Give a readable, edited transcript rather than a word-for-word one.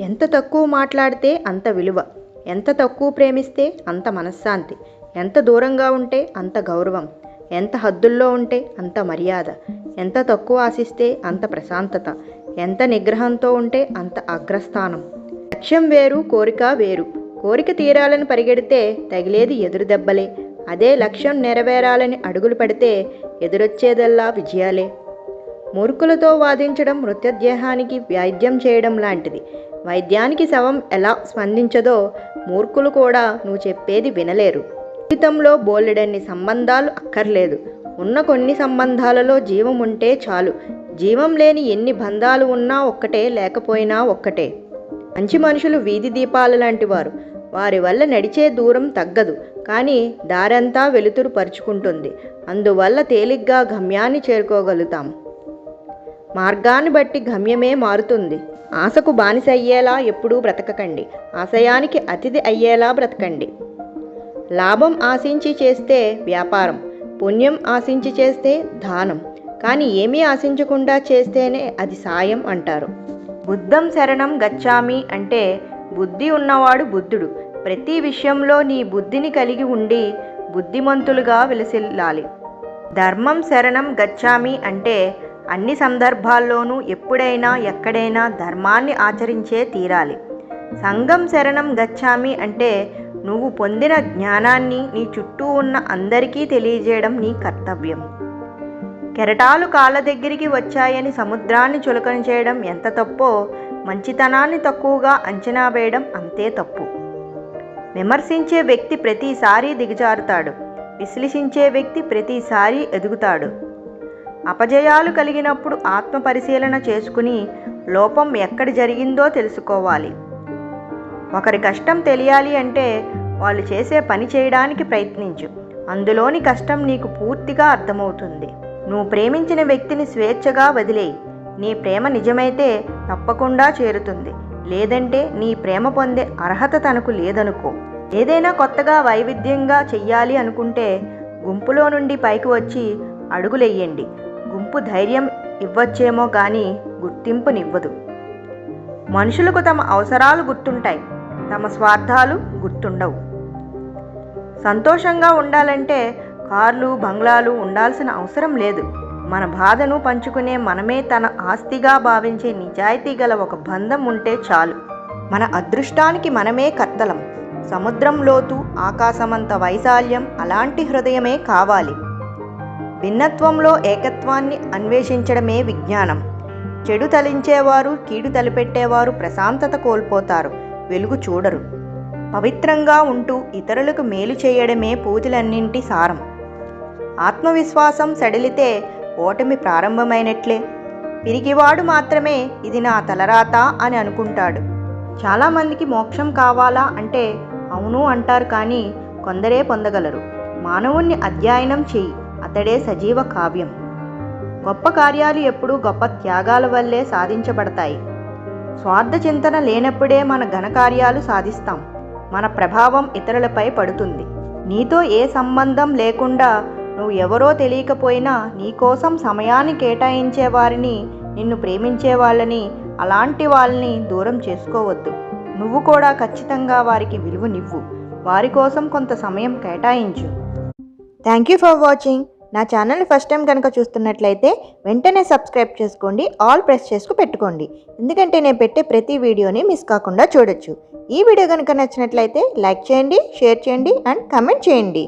ఎంత తక్కువ మాట్లాడితే అంత విలువ, ఎంత తక్కువ ప్రేమిస్తే అంత మనశ్శాంతి, ఎంత దూరంగా ఉంటే అంత గౌరవం, ఎంత హద్దుల్లో ఉంటే అంత మర్యాద, ఎంత తక్కువ ఆశిస్తే అంత ప్రశాంతత, ఎంత నిగ్రహంతో ఉంటే అంత అగ్రస్థానం. లక్ష్యం వేరు, కోరిక వేరు. కోరిక తీరాలని పరిగెడితే తగిలేది ఎదురు దెబ్బలే. అదే లక్ష్యం నెరవేరాలని అడుగులు పెడితే ఎదురొచ్చేదల్లా విజయాలే. మూర్ఖులతో వాదించడం మృతదేహానికి వైద్యం చేయడం లాంటిది. వైద్యానికి శవం ఎలా స్పందించదో మూర్ఖులు కూడా నువ్వు చెప్పేది వినలేరు. జీవితంలో బోలెడన్ని సంబంధాలు అక్కర్లేదు. ఉన్న కొన్ని సంబంధాలలో జీవం ఉంటే చాలు. జీవం లేని ఎన్ని బంధాలు ఉన్నా ఒక్కటే, లేకపోయినా ఒక్కటే. మంచి మనుషులు వీధి దీపాల లాంటి వారు. వారి వల్ల నడిచే దూరం తగ్గదు, కానీ దారంతా వెలుతురు పరుచుకుంటుంది. అందువల్ల తేలిగ్గా గమ్యాన్ని చేరుకోగలుగుతాం. మార్గాన్ని బట్టి గమ్యమే మారుతుంది. ఆశకు బానిస అయ్యేలా ఎప్పుడూ బ్రతకకండి. ఆశయానికి అతిథి అయ్యేలా బ్రతకండి. లాభం ఆశించి చేస్తే వ్యాపారం, పుణ్యం ఆశించి చేస్తే దానం, కానీ ఏమీ ఆశించకుండా చేస్తేనే అది సాయం అంటారు. బుద్ధం శరణం గచ్చామి అంటే బుద్ధి ఉన్నవాడు బుద్ధుడు. ప్రతి విషయంలో నీ బుద్ధిని కలిగి ఉండి బుద్ధిమంతులుగా విలసిల్లాలి. ధర్మం శరణం గచ్చామి అంటే అన్ని సందర్భాల్లోనూ ఎప్పుడైనా ఎక్కడైనా ధర్మాన్ని ఆచరించే తీరాలి. సంఘం శరణం గచ్చామి అంటే నువ్వు పొందిన జ్ఞానాన్ని నీ చుట్టూ ఉన్న అందరికీ తెలియజేయడం నీ కర్తవ్యం. కెరటాలు కాళ్ళ దగ్గరికి వచ్చాయని సముద్రాన్ని చులకన చేయడం ఎంత తప్పో, మంచితనాన్ని తక్కువగా అంచనా వేయడం అంతే తప్పు. విమర్శించే వ్యక్తి ప్రతిసారి దిగజారుతాడు. విశ్లేషించే వ్యక్తి ప్రతిసారి ఎదుగుతాడు. అపజయాలు కలిగినప్పుడు ఆత్మ పరిశీలన చేసుకుని లోపం ఎక్కడ జరిగిందో తెలుసుకోవాలి. ఒకరి కష్టం తెలియాలి అంటే వాళ్ళు చేసే పని చేయడానికి ప్రయత్నించు. అందులోని కష్టం నీకు పూర్తిగా అర్థమవుతుంది. నువ్వు ప్రేమించిన వ్యక్తిని స్వేచ్ఛగా వదిలేయి. నీ ప్రేమ నిజమైతే తప్పకుండా చేరుతుంది. లేదంటే నీ ప్రేమ పొందే అర్హత తనకు లేదనుకో. ఏదైనా కొత్తగా వైవిధ్యంగా చెయ్యాలి అనుకుంటే గుంపులో నుండి పైకి వచ్చి అడుగులెయ్యండి. గుంపు ధైర్యం ఇవ్వచ్చేమో కానీ గుర్తింపునివ్వదు. మనుషులకు తమ అవసరాలు గుర్తుంటాయి, తమ స్వార్థాలు గుర్తుండవు. సంతోషంగా ఉండాలంటే కార్లు, బంగ్లాలు ఉండాల్సిన అవసరం లేదు. మన బాధను పంచుకునే, మనమే తన ఆస్తిగా భావించే నిజాయితీ గల ఒక బంధం ఉంటే చాలు. మన అదృష్టానికి మనమే కర్తలం. సముద్రం లోతు, ఆకాశమంత వైశాల్యం అలాంటి హృదయమే కావాలి. భిన్నత్వంలో ఏకత్వాన్ని అన్వేషించడమే విజ్ఞానం. చెడు తలించేవారు, కీడు తలిపెట్టేవారు ప్రశాంతత కోల్పోతారు, వెలుగు చూడరు. పవిత్రంగా ఉంటూ ఇతరులకు మేలు చేయడమే పూజలన్నింటి సారం. ఆత్మవిశ్వాసం సడిలితే ఓటమి ప్రారంభమైనట్లే. పిరికివాడు మాత్రమే ఇది నా తలరాత అని అనుకుంటాడు. చాలామందికి మోక్షం కావాలా అంటే అవును అంటారు, కానీ కొందరే పొందగలరు. మానవుణ్ణి అధ్యయనం చెయ్యి, అతడే సజీవ కావ్యం. గొప్ప కార్యాలు ఎప్పుడూ గొప్ప త్యాగాల వల్లే సాధించబడతాయి. స్వార్థ చింతన లేనప్పుడే మన ఘనకార్యాలు సాధిస్తాం. మన ప్రభావం ఇతరులపై పడుతుంది. నీతో ఏ సంబంధం లేకుండా, నువ్వు ఎవరో తెలియకపోయినా నీకోసం సమయాన్ని కేటాయించే వారిని, నిన్ను ప్రేమించే వాళ్ళని, అలాంటి వాళ్ళని దూరం చేసుకోవద్దు. నువ్వు కూడా ఖచ్చితంగా వారికి విలువనివ్వు. వారి కోసం కొంత సమయం కేటాయించు. Thank you for watching. నా ఛానల్ని ఫస్ట్ టైం కనుక చూస్తున్నట్లయితే వెంటనే సబ్స్క్రైబ్ చేసుకోండి, ఆల్ ప్రెస్ చేసుకు పెట్టుకోండి. ఎందుకంటే నేను పెట్టే ప్రతి వీడియోని మిస్ కాకుండా చూడొచ్చు. ఈ వీడియో కనుక నచ్చినట్లయితే లైక్ చేయండి, షేర్ చేయండి అండ్ కమెంట్ చేయండి.